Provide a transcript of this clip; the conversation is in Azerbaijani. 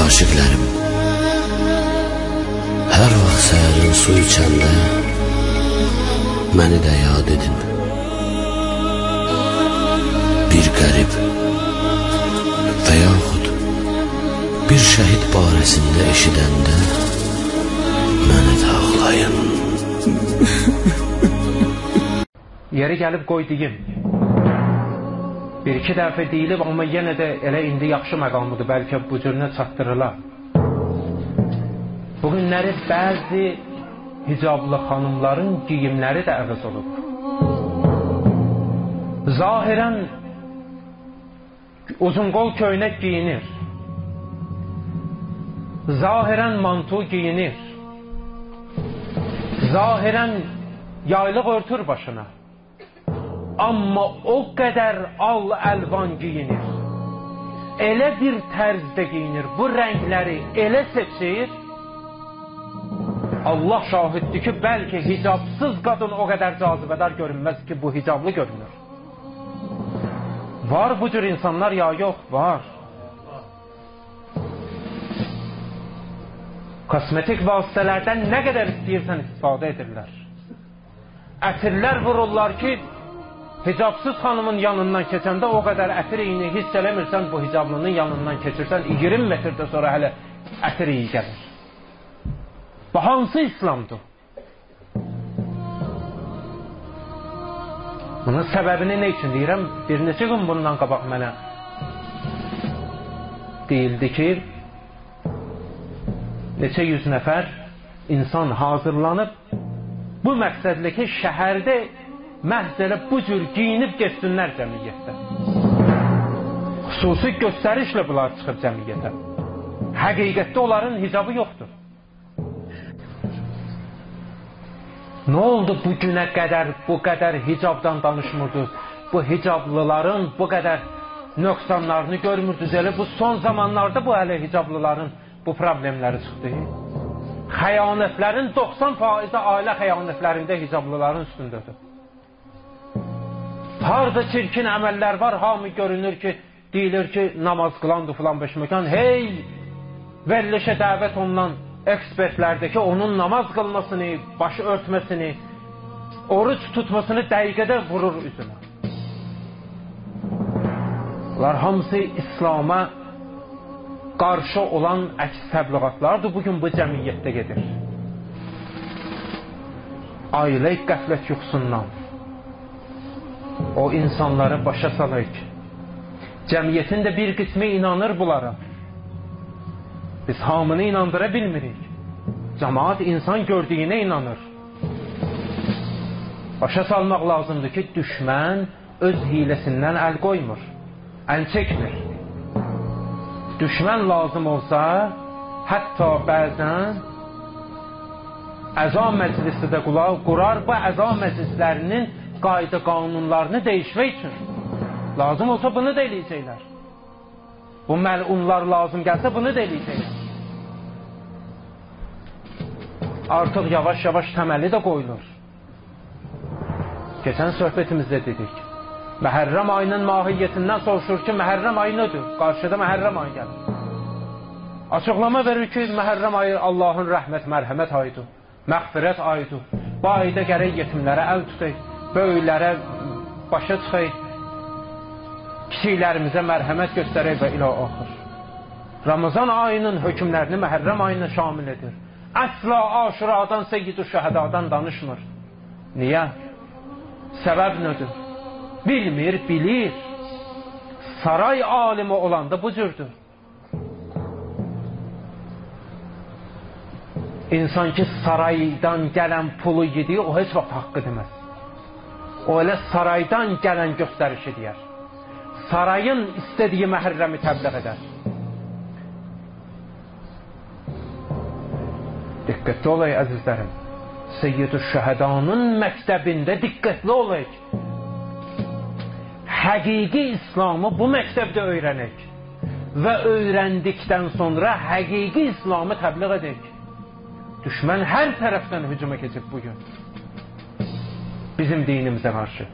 aşıqlarım, hər vaxt səhərin su içəndə məni də yad edin. Bir qərib və yaxud bir şəhid barəsində eşidəndə məni də ağlayın. Yeri gəlib qoy deyim. Bir-iki dəfə deyilib, amma yenə də elə indi yaxşı məqamıdır, bəlkə bu cürünə çatdırılar. Bugünləri bəzi hicablı xanımların giyimləri də əvəz olub. Zahirən uzunqol köynək giyinir. Zahirən mantu giyinir. Zahirən yaylıq örtür başına. Amma o qədər al-əlvan giyinir. Elə bir tərzdə giyinir, bu rəngləri elə seçir. Allah şahiddir ki, bəlkə hicabsız qadın o qədər cazibədar görünməz ki, bu hicablı görünür. Var bu cür insanlar ya yox? Var. Kosmetik vasitələrdən nə qədər istəyirsən istifadə edirlər. Ətirlər vururlar ki, hicabsız xanımın yanından keçəndə o qədər ətir iyini hiss eləmirsən, bu hicablının yanından keçirsən, 20 metrdə sonra hələ ətir iyi gəlir. Bu hansı İslamdır? Bunun səbəbini nə üçün deyirəm? Bir neçə gün bundan qabaq mənə deyildi ki, neçə yüz nəfər insan hazırlanıb bu məqsədlə ki, şəhərdə məhz elə bu cür giyinib geçsinlər cəmiyyətdə. Xüsusi göstərişlə bunlar çıxıb cəmiyyətə. Həqiqətdə onların hicabı yoxdur. Nə oldu bu günə qədər bu qədər hicabdan danışmırdınız? Bu hicablıların bu qədər nöqsanlarını görmürdünüz? Elə bu son zamanlarda bu hələ hicablıların bu problemləri çıxdı. Xəyanətlərin 90%-i ailə xəyanətlərində hicablıların üstündədir. Harada çirkin əməllər var, hamı görünür ki, deyilir ki, namaz qılandır filan beşməkan. Hey, verilişə dəvət olunan ekspertlərdəki onun namaz qılmasını, başı örtməsini, oruç tutmasını dəqiqədə vurur üzünə. Bunlar hamısı İslam'a qarşı olan əks təbliğatlardır, bugün bu cəmiyyətdə gedir. Ailə qəflət yuxusundan o insanları başa salır ki, cəmiyyətin də bir qismi inanır bunlara. Biz hamını inandıra bilmirik. Cəmaat insan gördüyünə inanır. Başa salmaq lazımdır ki, düşmən öz hiləsindən əl qoymur, əl çəkmir. Düşmən lazım olsa, hətta bəzən əza məclisi də qurar, bu əza məclislərinin qayda qanunlarını dəyişmək üçün. Lazım olsa bunu da eləyəcəklər. Bu məlunlar lazım gəlsə bunu da eləyəcəklər. Artıq yavaş-yavaş təməli də qoyulur. Keçən söhbətimizdə dedik. Məhərrəm ayının mahiyyətindən soruşur ki, Məhərrəm ayı nədir? Qarşıda Məhərrəm ayı gəlir. Açıqlama verir ki, Məhərrəm ayı Allahın rəhmət, mərhəmət ayıdır. Məğfirət ayıdır. Bu ayda gərək yetimlərə əl tutaq, böyüklərə başa çıxaq, kiçiklərimizə mərhəmət göstərək və ilə axır. Ramazan ayının hökmlərini Məhərrəm ayına şamil edir. Əsla Aşuradan, Seyyid-ü Şəhədadan danışmır. Niyə? Səbəb nədir? Bilmir, bilir. Saray alimi olanda bu cürdür. İnsan ki, saraydan gələn pulu yediyi, o heç vaxt haqqı deməz. O elə saraydan gələn göstərişi deyər. Sarayın istədiyi Məhərrəmi təbliğ edər. Diqqətli olay əzizlərim. Seyyid-ü Şəhədanın məktəbində diqqətli olay. Həqiqi İslamı bu məktəbdə öyrənək və öyrəndikdən sonra həqiqi İslamı təbliğ edək. Düşmən hər tərəfdən hücuma keçib bugün bizim dinimizə qarşı.